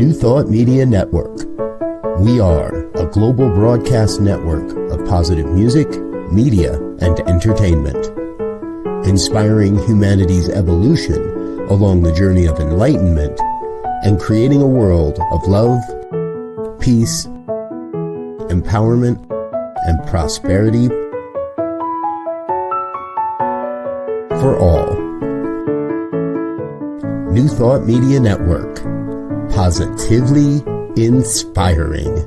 New Thought Media Network. We are a global broadcast network of positive music, media, and entertainment, inspiring humanity's evolution along the journey of enlightenment and creating a world of love, peace, empowerment, and prosperity for all. New Thought Media Network. Positively inspiring.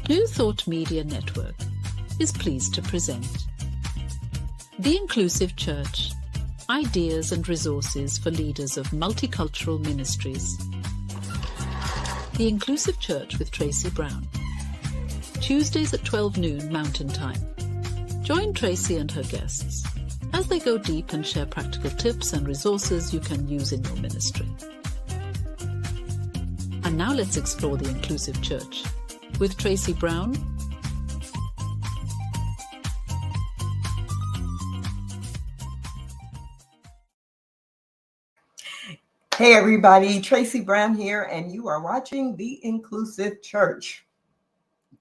New Thought Media Network is pleased to present The Inclusive Church, Ideas and Resources for Leaders of Multicultural Ministries. The Inclusive Church with Tracy Brown. Tuesdays at 12 noon Mountain Time. Join Tracy and her guests as they go deep and share practical tips and resources you can use in your ministry. And now let's explore the Inclusive Church with Tracy Brown. Hey everybody, Tracy Brown here, and you are watching The Inclusive Church.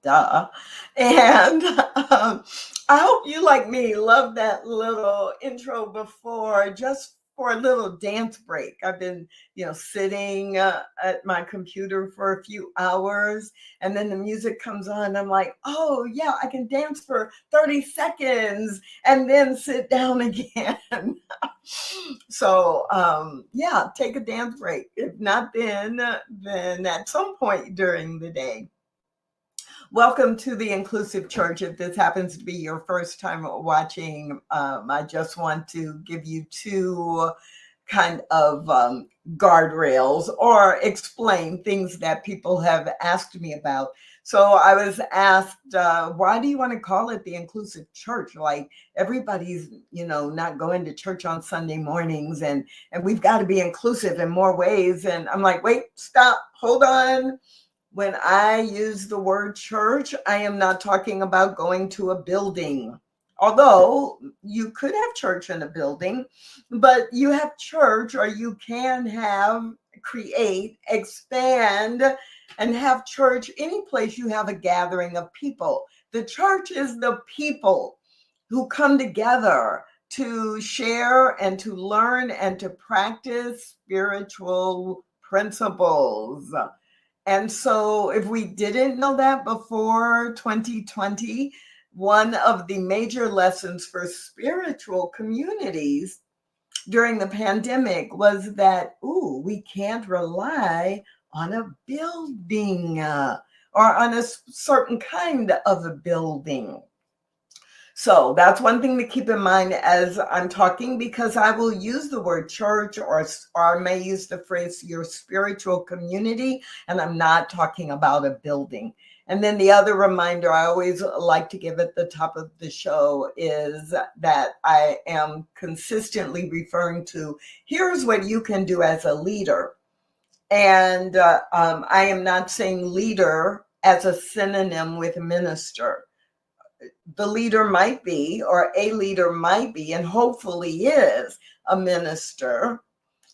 Duh. And I hope you, like me, love that little intro before, just for a little dance break. I've been, sitting at my computer for a few hours, and then the music comes on. I'm like, oh yeah, I can dance for 30 seconds and then sit down again. So take a dance break. If not then at some point during the day. Welcome to the Inclusive Church. If this happens to be your first time watching, I just want to give you two kind of guardrails or explain things that people have asked me about. So I was asked, why do you want to call it the Inclusive Church? Like everybody's, not going to church on Sunday mornings, and we've got to be inclusive in more ways. And I'm like, wait, stop, hold on. When I use the word church, I am not talking about going to a building. Although you could have church in a building, but you have church, or you can create, expand, and have church any place you have a gathering of people. The church is the people who come together to share and to learn and to practice spiritual principles. And so if we didn't know that before 2020, one of the major lessons for spiritual communities during the pandemic was that, we can't rely on a building or on a certain kind of a building. So that's one thing to keep in mind as I'm talking, because I will use the word church or I may use the phrase your spiritual community, and I'm not talking about a building. And then the other reminder I always like to give at the top of the show is that I am consistently referring to, here's what you can do as a leader. And I am not saying leader as a synonym with minister. The leader might be, or a leader might be, and hopefully is a minister,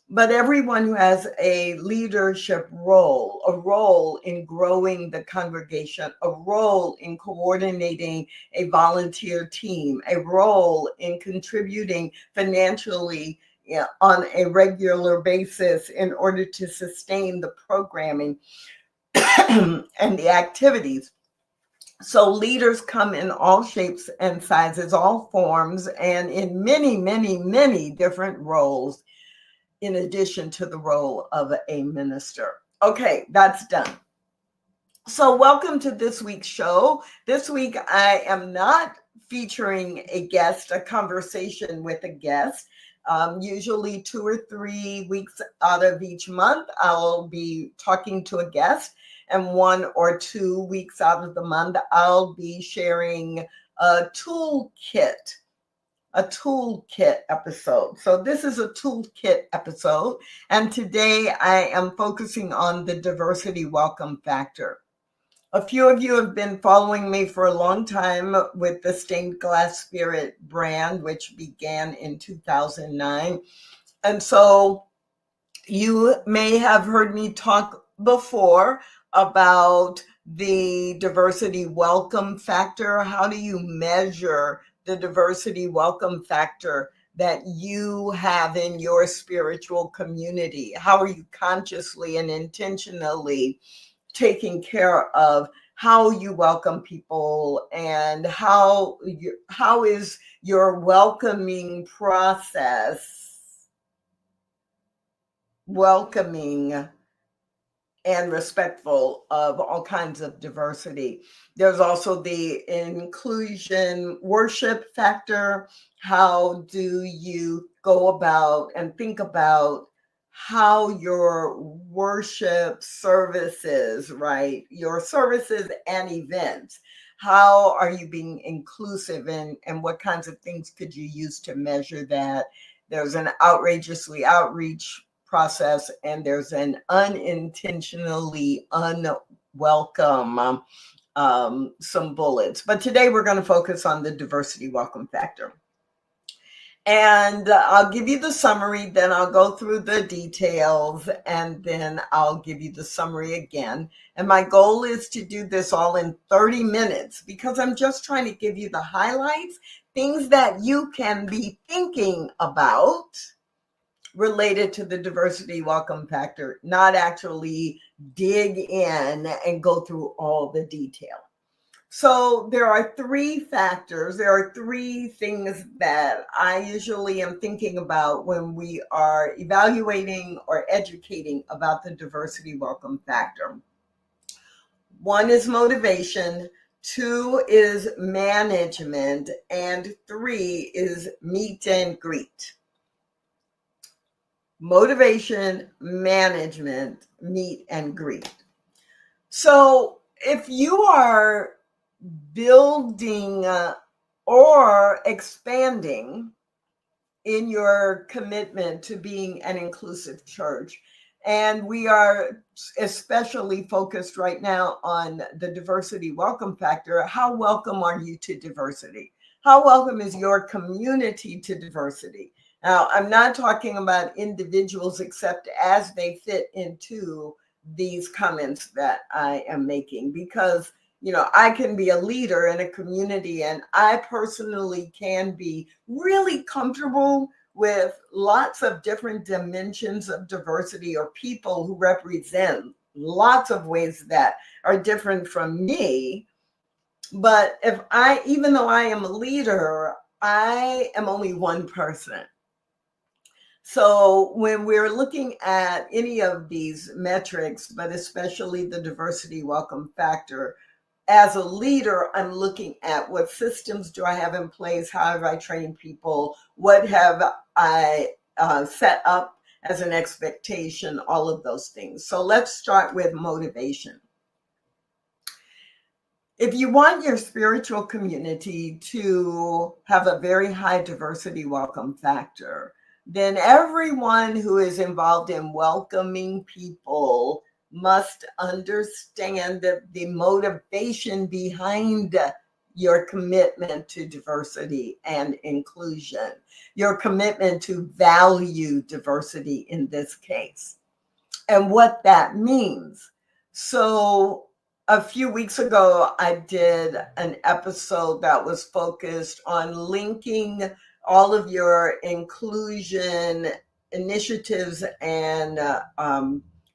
but everyone who has a leadership role, a role in growing the congregation, a role in coordinating a volunteer team, a role in contributing financially on a regular basis in order to sustain the programming and the activities. So leaders come in all shapes and sizes, all forms, and in many, many, many different roles, in addition to the role of a minister. Okay, that's done. So welcome to this week's show. This week, I am not featuring a guest, a conversation with a guest. Usually 2 or 3 weeks out of each month, I'll be talking to a guest. And 1 or 2 weeks out of the month, I'll be sharing a toolkit episode. So this is a toolkit episode. And today I am focusing on the diversity welcome factor. A few of you have been following me for a long time with the Stained Glass Spirit brand, which began in 2009. And so you may have heard me talk before about the diversity welcome factor. How do you measure the diversity welcome factor that you have in your spiritual community? How are you consciously and intentionally taking care of how you welcome people, and how is your welcoming process welcoming and respectful of all kinds of diversity? There's also the inclusion worship factor. How do you go about and think about how your worship services, right? Your services and events, how are you being inclusive, and what kinds of things could you use to measure that? There's an outrageously outreach process, and there's an unintentionally unwelcome some bullets. But today we're going to focus on the diversity welcome factor. And I'll give you the summary, then I'll go through the details, and then I'll give you the summary again. And my goal is to do this all in 30 minutes because I'm just trying to give you the highlights, things that you can be thinking about related to the diversity welcome factor, not actually dig in and go through all the detail. So there are 3 factors. There are 3 things that I usually am thinking about when we are evaluating or educating about the diversity welcome factor. 1 is motivation, 2 is management, and 3 is meet and greet. Motivation, management, meet and greet. So if you are building or expanding in your commitment to being an inclusive church, and we are especially focused right now on the diversity welcome factor, how welcome are you to diversity? How welcome is your community to diversity? Now, I'm not talking about individuals except as they fit into these comments that I am making, because I can be a leader in a community, and I personally can be really comfortable with lots of different dimensions of diversity, or people who represent lots of ways that are different from me. But even though I am a leader, I am only one person. So when we're looking at any of these metrics, but especially the diversity welcome factor, as a leader, I'm looking at what systems do I have in place? How have I trained people? What have I set up as an expectation? All of those things. So let's start with motivation. If you want your spiritual community to have a very high diversity welcome factor, then everyone who is involved in welcoming people must understand the motivation behind your commitment to diversity and inclusion, your commitment to value diversity in this case, and what that means. So a few weeks ago, I did an episode that was focused on linking all of your inclusion initiatives and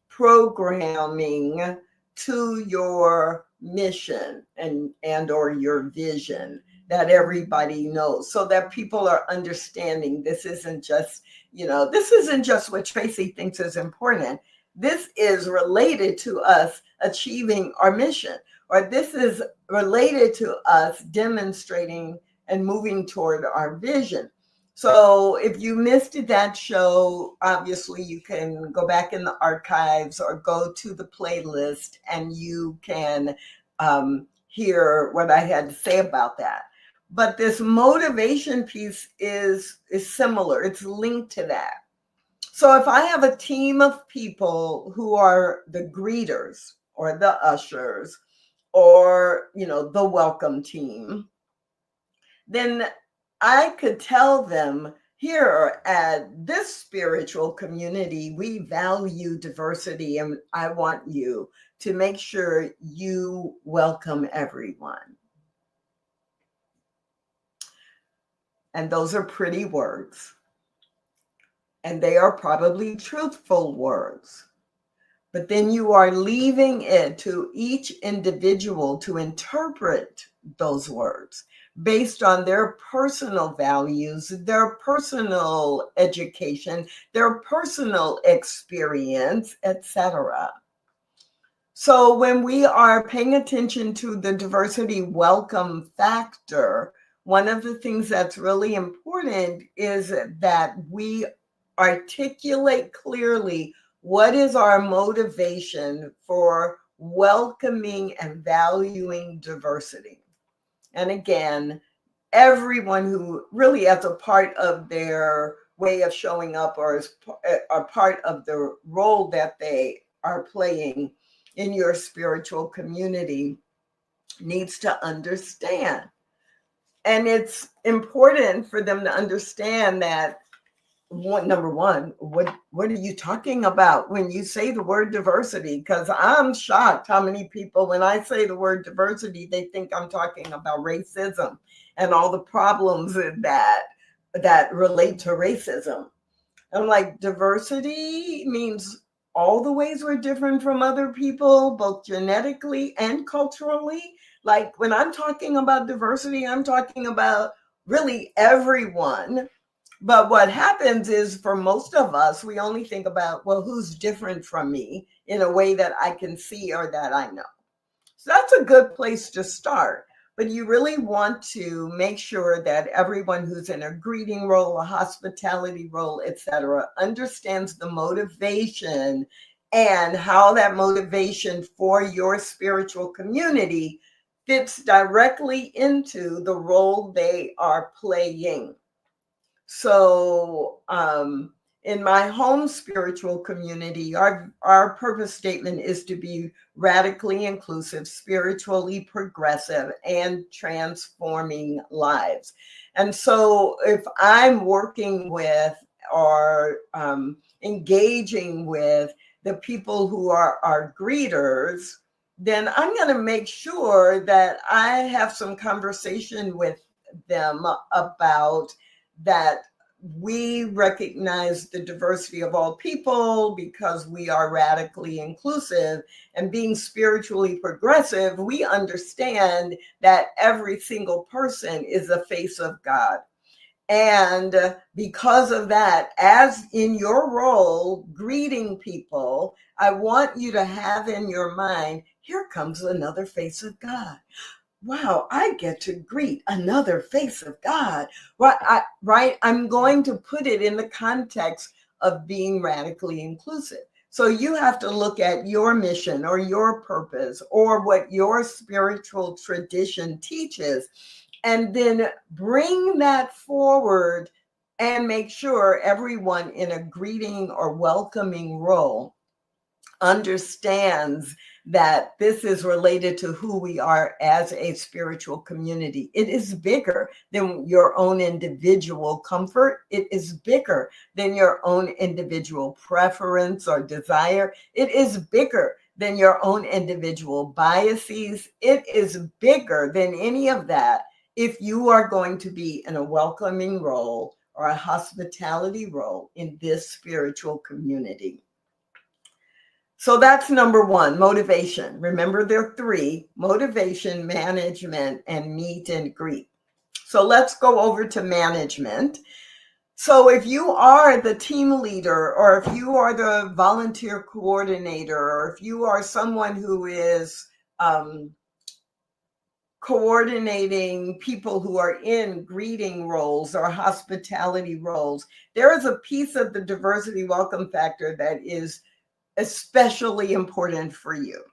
programming to your mission and or your vision that everybody knows, so that people are understanding this isn't just, this isn't just what Tracy thinks is important. This is related to us achieving our mission, or this is related to us demonstrating and moving toward our vision. So if you missed that show, obviously you can go back in the archives or go to the playlist and you can hear what I had to say about that. But this motivation piece is similar. It's linked to that. So if I have a team of people who are the greeters or the ushers or, the welcome team, then I could tell them, here at this spiritual community, we value diversity, and I want you to make sure you welcome everyone. And those are pretty words. And they are probably truthful words. But then you are leaving it to each individual to interpret those words based on their personal values, their personal education, their personal experience, etc. So when we are paying attention to the diversity welcome factor, one of the things that's really important is that we articulate clearly what is our motivation for welcoming and valuing diversity. And again, everyone who really as a part of their way of showing up or as a part of the role that they are playing in your spiritual community needs to understand. And it's important for them to understand that number one, what are you talking about when you say the word diversity? Because I'm shocked how many people, when I say the word diversity, they think I'm talking about racism and all the problems that relate to racism. I'm like, diversity means all the ways we're different from other people, both genetically and culturally. Like when I'm talking about diversity, I'm talking about really everyone. But what happens is for most of us, we only think about, well, who's different from me in a way that I can see or that I know. So that's a good place to start. But you really want to make sure that everyone who's in a greeting role, a hospitality role, etc., understands the motivation and how that motivation for your spiritual community fits directly into the role they are playing. So in my home spiritual community, our purpose statement is to be radically inclusive, spiritually progressive, and transforming lives. And so if I'm working with or engaging with the people who are our greeters, then I'm going to make sure that I have some conversation with them about that we recognize the diversity of all people because we are radically inclusive, and being spiritually progressive, we understand that every single person is a face of God. And because of that, as in your role greeting people, I want you to have in your mind, here comes another face of God. Wow, I get to greet another face of God. Right? I'm going to put it in the context of being radically inclusive. So you have to look at your mission or your purpose or what your spiritual tradition teaches, and then bring that forward and make sure everyone in a greeting or welcoming role understands that this is related to who we are as a spiritual community. It is bigger than your own individual comfort. It is bigger than your own individual preference or desire. It is bigger than your own individual biases. It is bigger than any of that if you are going to be in a welcoming role or a hospitality role in this spiritual community. So that's number one, motivation. Remember, there are three: motivation, management, and meet and greet. So let's go over to management. So if you are the team leader, or if you are the volunteer coordinator, or if you are someone who is coordinating people who are in greeting roles or hospitality roles, there is a piece of the diversity welcome factor that is especially important for you.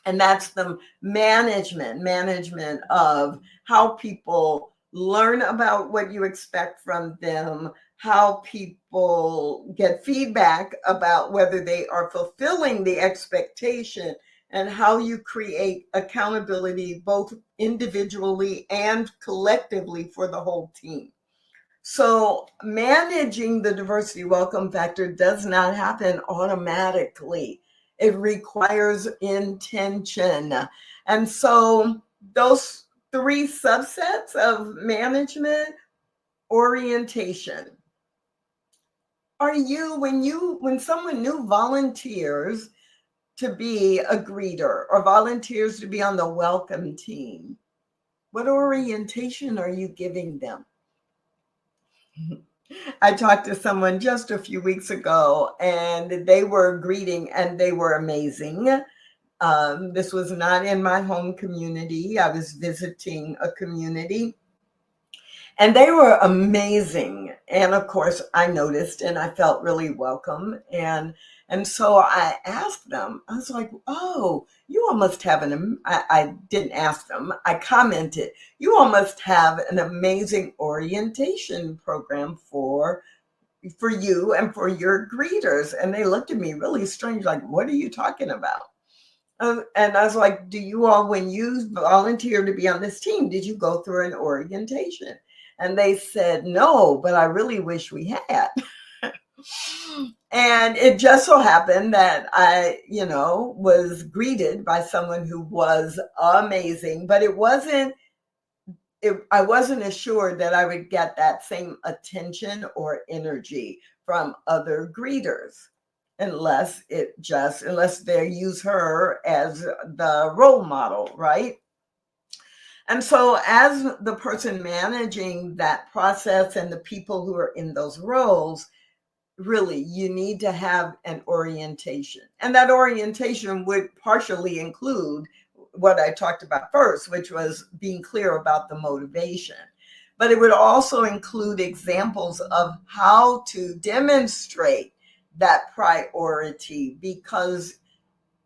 And that's the management of how people learn about what you expect from them, how people get feedback about whether they are fulfilling the expectation, and how you create accountability both individually and collectively for the whole team. So managing the diversity welcome factor does not happen automatically. It requires intention. And so those three subsets of management: orientation. Are you, when someone new volunteers to be a greeter or volunteers to be on the welcome team, what orientation are you giving them? I talked to someone just a few weeks ago, and they were greeting, and they were amazing. This was not in my home community. I was visiting a community, and they were amazing. And of course, I noticed, and I felt really welcome. And so I asked them, I was like, oh, you all must have I didn't ask them, I commented, you all must have an amazing orientation program for you and for your greeters. And they looked at me really strange, like, what are you talking about? And I was like, do you all, when you volunteered to be on this team, did you go through an orientation? And they said, no, but I really wish we had. And it just so happened that I, was greeted by someone who was amazing, but I wasn't assured that I would get that same attention or energy from other greeters, unless they use her as the role model, right? And so as the person managing that process and the people who are in those roles, really, you need to have an orientation. And that orientation would partially include what I talked about first, which was being clear about the motivation. But it would also include examples of how to demonstrate that priority, because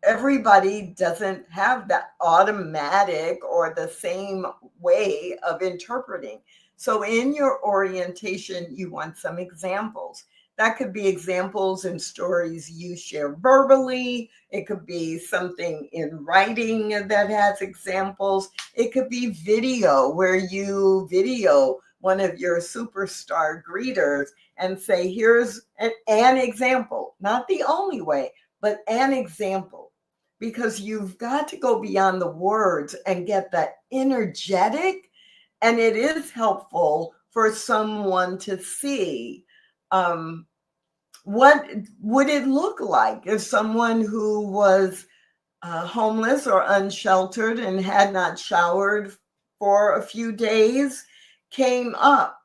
everybody doesn't have that automatic or the same way of interpreting. So in your orientation, you want some examples. That could be examples and stories you share verbally. It could be something in writing that has examples. It could be video, where you video one of your superstar greeters and say, here's an example, not the only way, but an example. Because you've got to go beyond the words and get that energetic. And it is helpful for someone to see what would it look like if someone who was homeless or unsheltered and had not showered for a few days came up.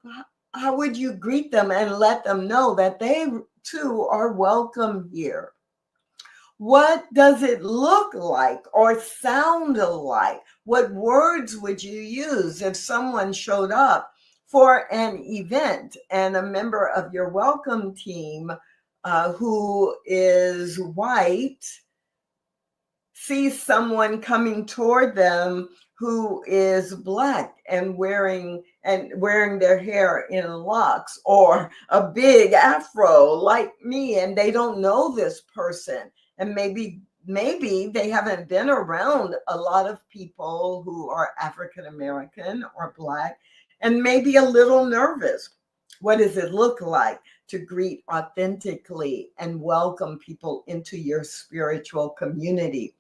How would you greet them and let them know that they too are welcome here? What does it look like or sound like? What words would you use if someone showed up for an event and a member of your welcome team who is white sees someone coming toward them who is black and wearing their hair in locks or a big afro like me, and they don't know this person, and maybe they haven't been around a lot of people who are African American or black, and maybe a little nervous. What does it look like to greet authentically and welcome people into your spiritual community?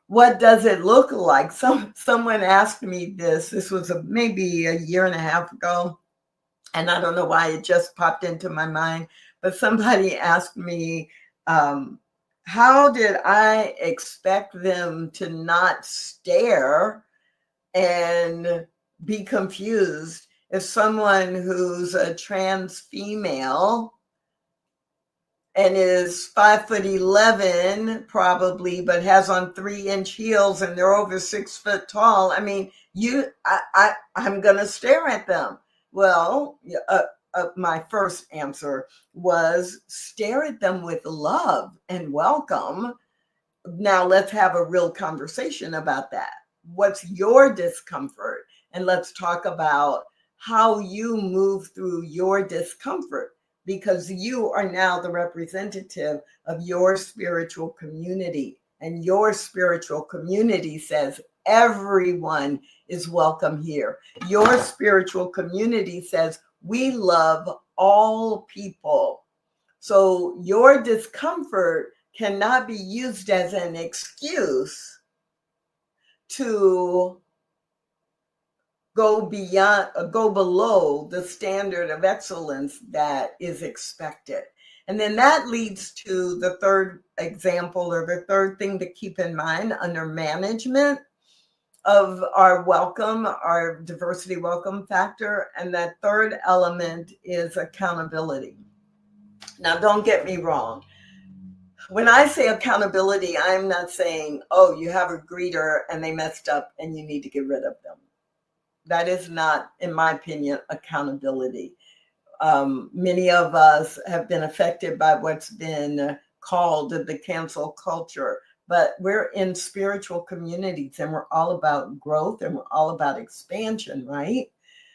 What does it look like? Someone asked me this. This was maybe a year and a half ago, and I don't know why it just popped into my mind. But somebody asked me, how did I expect them to not stare and be confused if someone who's a trans female and is 5'11" probably, but has on 3-inch heels and they're over 6 foot tall. I mean, I'm gonna stare at them. Well, my first answer was stare at them with love and welcome. Now let's have a real conversation about that. What's your discomfort? And let's talk about how you move through your discomfort, because you are now the representative of your spiritual community. And your spiritual community says everyone is welcome here. Your spiritual community says we love all people. So your discomfort cannot be used as an excuse to go below the standard of excellence that is expected. And then that leads to the third example, or the third thing to keep in mind under management of our welcome, our diversity welcome factor. And that third element is accountability. Now, don't get me wrong. When I say accountability, I'm not saying, oh, you have a greeter and they messed up and you need to get rid of them. That is not, in my opinion, accountability. Many of us have been affected by what's been called the cancel culture, but we're in spiritual communities and we're all about growth and we're all about expansion, right?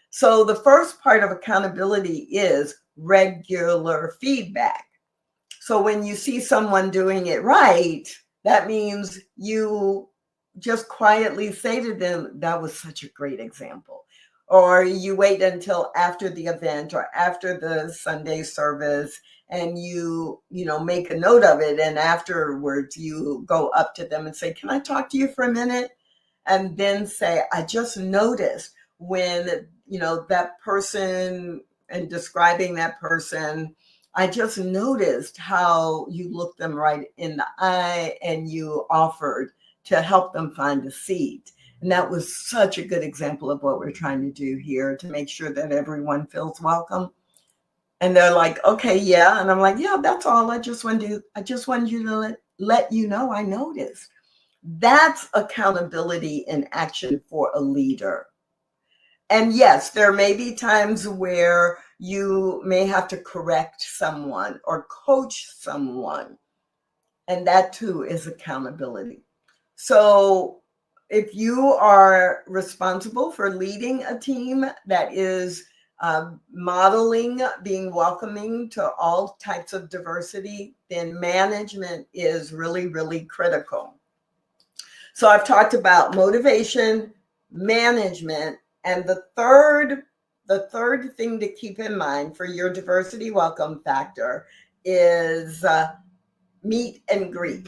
So the first part of accountability is regular feedback. So when you see someone doing it right, that means you just quietly say to them, that was such a great example. Or you wait until after the event or after the Sunday service and you make a note of it. And afterwards you go up to them and say, can I talk to you for a minute? And then say, I just noticed when, that person, and describing that person, I just noticed how you looked them right in the eye and you offered to help them find a seat. And that was such a good example of what we're trying to do here to make sure that everyone feels welcome. And they're like, okay, yeah. And I'm like, yeah, that's all. I just wanted you to let you know I noticed. That's accountability in action for a leader. And yes, there may be times where you may have to correct someone or coach someone. And that too is accountability. So if you are responsible for leading a team that is modeling, being welcoming to all types of diversity, then management is really, really critical. So I've talked about motivation, management, and the third thing to keep in mind for your diversity welcome factor is meet and greet.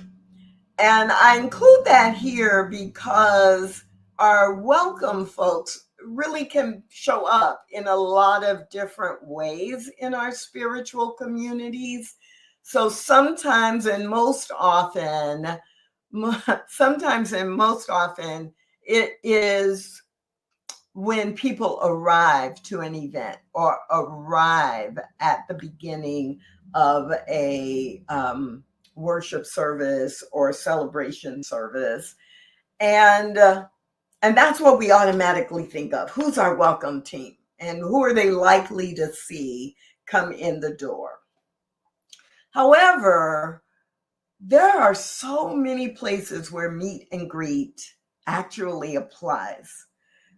And I include that here because our welcome folks really can show up in a lot of different ways in our spiritual communities. So sometimes and most often, it is when people arrive to an event or arrive at the beginning of a worship service or celebration service. And that's what we automatically think of. Who's our welcome team? And who are they likely to see come in the door? However, there are so many places where meet and greet actually applies.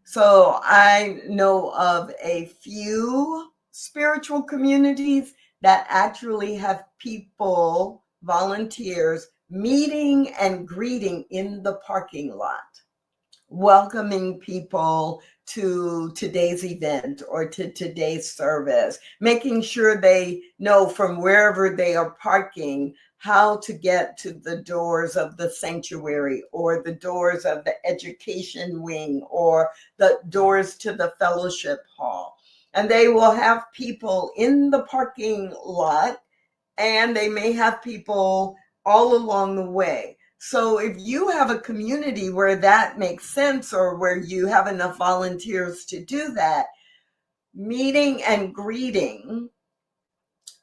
So I know of a few spiritual communities that actually have people, volunteers, meeting and greeting in the parking lot, welcoming people to today's event or to today's service, making sure they know from wherever they are parking how to get to the doors of the sanctuary or the doors of the education wing or the doors to the fellowship hall. And they will have people in the parking lot, and they may have people all along the way. So if you have a community where that makes sense, or where you have enough volunteers to do that, meeting and greeting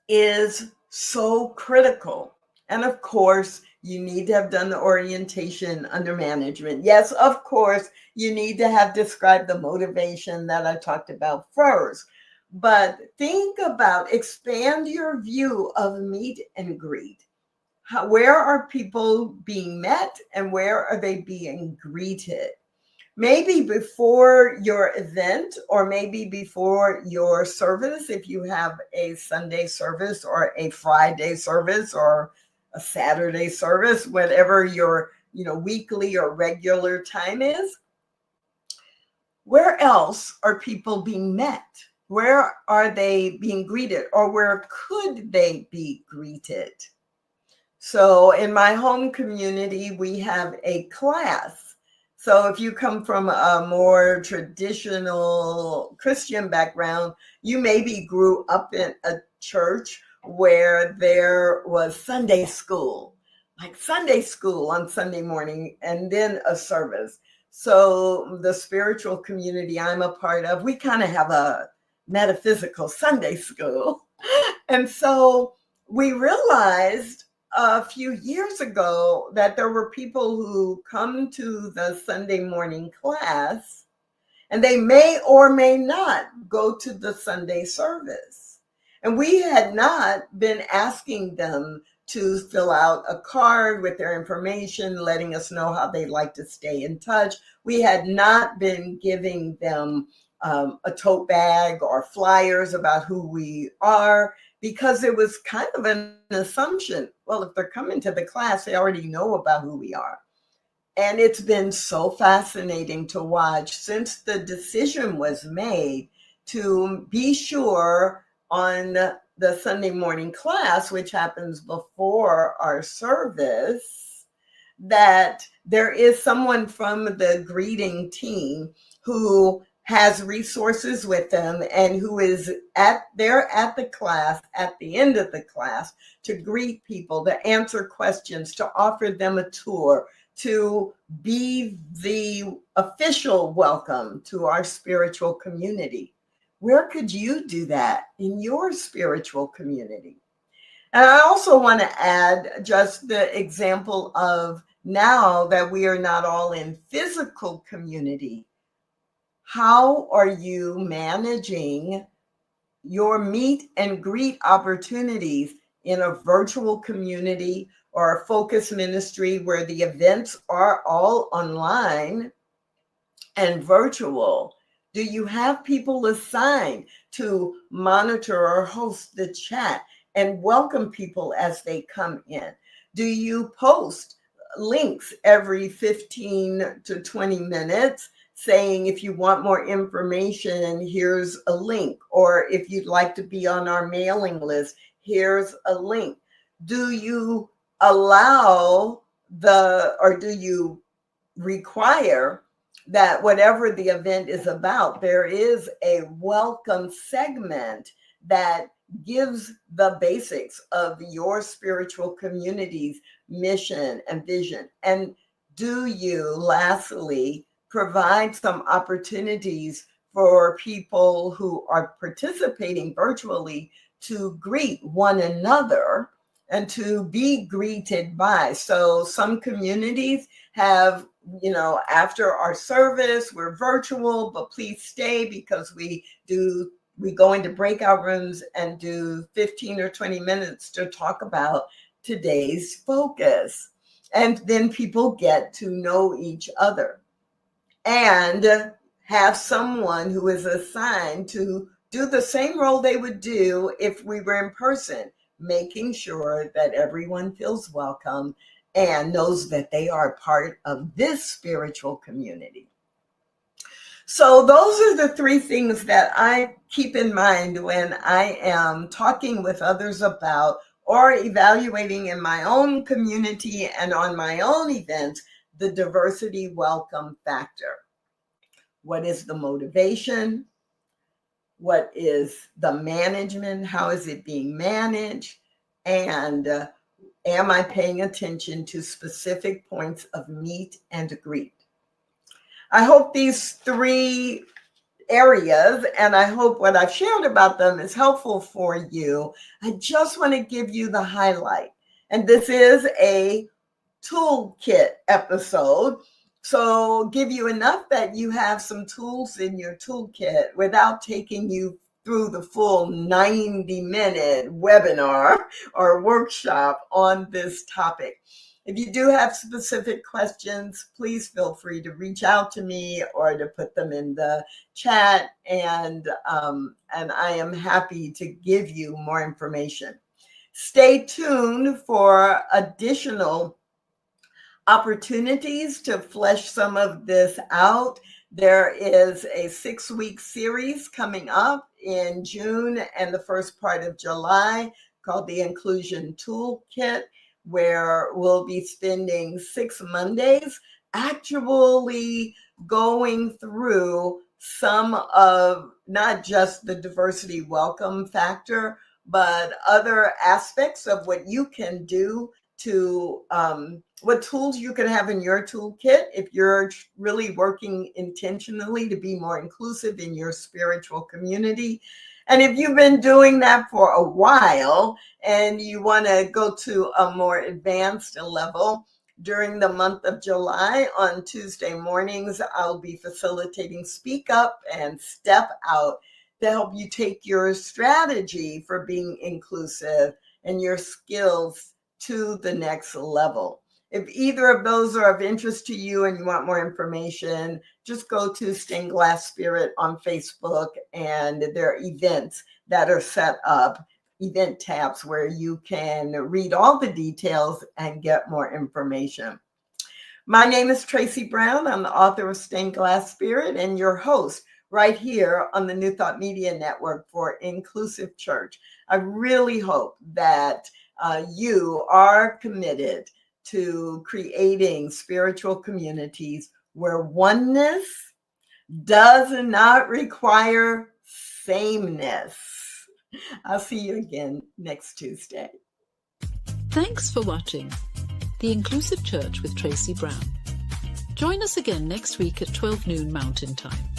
is so critical. And of course, you need to have done the orientation under management. Yes, of course, you need to have described the motivation that I talked about first. But think about, expand your view of meet and greet. Where are people being met and where are they being greeted? Maybe before your event, or maybe before your service, if you have a Sunday service or a Friday service or a Saturday service, whatever your weekly or regular time is. Where else are people being met? Where are they being greeted, or where could they be greeted? So in my home community, we have a class. So if you come from a more traditional Christian background, you maybe grew up in a church where there was Sunday school, like Sunday school on Sunday morning, and then a service. So the spiritual community I'm a part of, we kind of have a metaphysical Sunday school. And so we realized a few years ago that there were people who come to the Sunday morning class, and they may or may not go to the Sunday service. And we had not been asking them to fill out a card with their information, letting us know how they'd like to stay in touch. We had not been giving them a tote bag or flyers about who we are, because it was kind of an assumption, well, if they're coming to the class, they already know about who we are. And it's been so fascinating to watch since the decision was made to be sure on the Sunday morning class, which happens before our service, that there is someone from the greeting team who has resources with them and who is there at the class, at the end of the class, to greet people, to answer questions, to offer them a tour, to be the official welcome to our spiritual community. Where could you do that in your spiritual community? And I also want to add just the example of, now that we are not all in physical community, how are you managing your meet and greet opportunities in a virtual community or a focus ministry where the events are all online and virtual? Do you have people assigned to monitor or host the chat and welcome people as they come in? Do you post links every 15 to 20 minutes saying, if you want more information, here's a link, or if you'd like to be on our mailing list, here's a link? Do you allow or do you require that whatever the event is about, there is a welcome segment that gives the basics of your spiritual community's mission and vision? And do you, lastly, provide some opportunities for people who are participating virtually to greet one another and to be greeted by. So some communities have, after our service, we're virtual, but please stay because we go into breakout rooms and do 15 or 20 minutes to talk about today's focus. And then people get to know each other and have someone who is assigned to do the same role they would do if we were in person, making sure that everyone feels welcome and knows that they are part of this spiritual community. So those are the three things that I keep in mind when I am talking with others about or evaluating in my own community and on my own events, the diversity welcome factor. What is the motivation? What is the management? How is it being managed? And am I paying attention to specific points of meet and greet? I hope these three areas, and I hope what I've shared about them is helpful for you. I just want to give you the highlight. And this is a toolkit episode. So give you enough that you have some tools in your toolkit without taking you through the full 90-minute webinar or workshop on this topic. If you do have specific questions, please feel free to reach out to me or to put them in the chat, and I am happy to give you more information. Stay tuned for additional opportunities to flesh some of this out. There is a 6-week series coming up in June and the first part of July called the Inclusion Toolkit, where we'll be spending 6 Mondays actually going through some of not just the diversity welcome factor, but other aspects of what you can do to what tools you can have in your toolkit if you're really working intentionally to be more inclusive in your spiritual community. And if you've been doing that for a while and you want to go to a more advanced level, during the month of July on Tuesday mornings, I'll be facilitating Speak Up and Step Out to help you take your strategy for being inclusive and your skills to the next level. If either of those are of interest to you and you want more information, just go to Stained Glass Spirit on Facebook, and there are events that are set up, event tabs where you can read all the details and get more information. My name is Tracy Brown. I'm the author of Stained Glass Spirit and your host right here on the New Thought Media Network for Inclusive Church. I really hope that you are committed to creating spiritual communities where oneness does not require sameness. I'll see you again next Tuesday. Thanks for watching The Inclusive Church with Tracy Brown. Join us again next week at 12 noon Mountain Time.